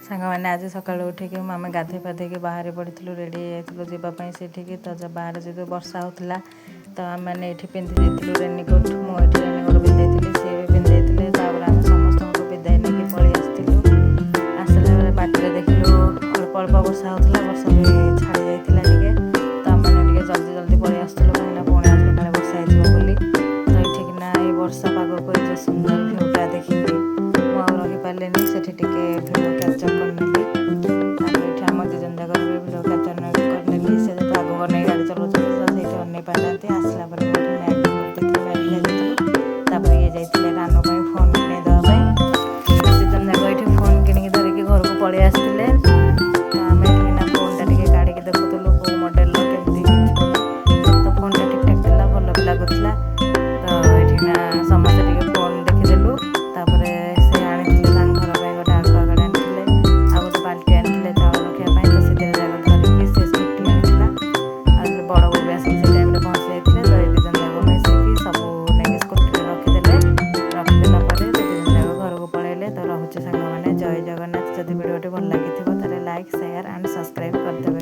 ସାଙ୍ଗମାନେ ଆଜି ସକାଳୁ ଉଠିକି ଆମେ ଗାଧୋଇ ପାଧେଇକି ବାହାରି ପଡ଼ିଥିଲୁ, ରେଡ଼ି ହେଇଯାଇଥିଲୁ ଯିବା ପାଇଁ ସେଠିକି। ତ ବାହାରେ ଯେହେତୁ ବର୍ଷା ହେଉଥିଲା ତ ଆମେମାନେ ଏଇଠି ପିନ୍ଧି ଦେଇଥିଲୁ ରେନିକୋଟ୍। ମୁଁ ଏଇଠି ରେନିକୋଟ୍ ପିନ୍ଧେଇଥିଲି, ସିଏ ବି ପିନ୍ଧେଇଥିଲେ। ତାପରେ ଆମେ ସମସ୍ତଙ୍କୁ ବିଦାୟ ନେଇକି ପଳେଇ ଆସିଥିଲୁ। ଆସିଲା ବେଳେ ବାଟରେ ଦେଖିଲୁ ଅଳ୍ପ ଅଳ୍ପ ବର୍ଷା ହେଉଥିଲା, ବର୍ଷା ବି ଛାଡ଼ି ଯାଇଥିଲା ଟିକେ। ତ ଆମେମାନେ ଟିକେ ଜଲ୍ଦି ଜଲ୍ଦି ପଳେଇ ଆସିଥିଲୁ କାହିଁକିନା ପୁଣି ଆଉଥରେ କାଳେ ବର୍ଷା ହେଇଯିବ ବୋଲି। ତ ଏଠିକିନା ଏଇ ବର୍ଷା ପାଗକୁ ଏଇ ଯେଉଁ ସୁନ୍ଦର ଭିଉଟା ଦେଖିକି ମୁଁ ଆଉ ରହିପାରିଲିନି, ସେଠି ଟିକେ ଭିଡ଼ିଓ କ୍ୟାପଚର୍ କରିନେଲି। ତାପରେ ଏଠି ଆମ ଦୁଇ ଜଣ ଯାକର ବି ଭିଡ଼ିଓ କ୍ୟାପଚର୍ କରିନେଲି। ସେ ଯେହେତୁ ଆଗକୁ ଅନେଇ ଗାଡ଼ି ଚଲାଉଛନ୍ତି ତ ସେଇଠି ଅନେଇ ପାରିନାହାନ୍ତି। ଆସିଲା ପରେ ମୁଁ ଏଠି ମ୍ୟାଗି କରିଦେଇଥିଲି, ମ୍ୟାଗି ଖାଇଦେଇଥିଲୁ। ତାପରେ ଇଏ ଯାଇଥିଲେ ରାନୁ ପାଇଁ ଫୋନ୍ କିଣି ଦେବା ପାଇଁ। ଦୁଇ ଜଣ ଯାକ ଏଇଠି ଫୋନ୍ କିଣିକି ଧରିକି ଘରକୁ ପଳେଇ ଆସିଥିଲେ। ତ ଆମେ ଏଠିକିନା ଫୋନ୍ଟା ଟିକେ କାଢ଼ିକି ଦେଖୁଥିଲୁ କେଉଁ ମଡ଼େଲ୍ର କେମିତି ହେଇଛି ବୋଲି। ତ ଫୋନ୍ଟା ଠିକ୍ଠାକ୍ ଥିଲା, ଭଲ ବି ଲାଗୁଥିଲା। ତ ଏଠିକିନା ସମସ୍ତେ ଟିକେ ଫୋନ୍ ଦେଖିଦେଲୁ। ତାପରେ ସେ ଆଣିଥିଲେ ତାଙ୍କ ଘର ପାଇଁ ଗୋଟେ ଆକ୍ୱାଗାର୍ଡ଼ ଆଣିଥିଲେ, ଆଉ ଗୋଟେ ବାଲ୍ଟି ଆଣିଥିଲେ ଚାଉଳ ରଖିବା ପାଇଁ। ତ ସେଥିରେ ଯାକ ଧରିକି ସେ ସ୍କୁଟି ଆଣିଥିଲା। ଆଉ ସେ ବଡ଼ ବୋଉ ବି ଆସିକି ସେ ଟାଇମ୍ରେ ପହଞ୍ଚି ଯାଇଥିଲେ। ତ ଏ ଦୁଇ ଜଣ ଯାକ ମିଶିକି ସବୁ ନେଇକି ସ୍କୁଟିରେ ରଖିଦେଲେ। ରଖିଦେଲା ପରେ ସେ ଦୁଇ ଜଣ ଯାକ ଘରକୁ ପଳେଇଲେ। ତ ରହୁଛି ସାଙ୍ଗମାନେ, ଜୟ ଜଗନ୍ନାଥ। ଯଦି ଭିଡ଼ିଓଟି ଭଲ ଲାଗିଥିବ ତାହେଲେ ଲାଇକ୍, ସେୟାର ଆଣ୍ଡ ସବସ୍କ୍ରାଇବ୍ କରିଦେବେ।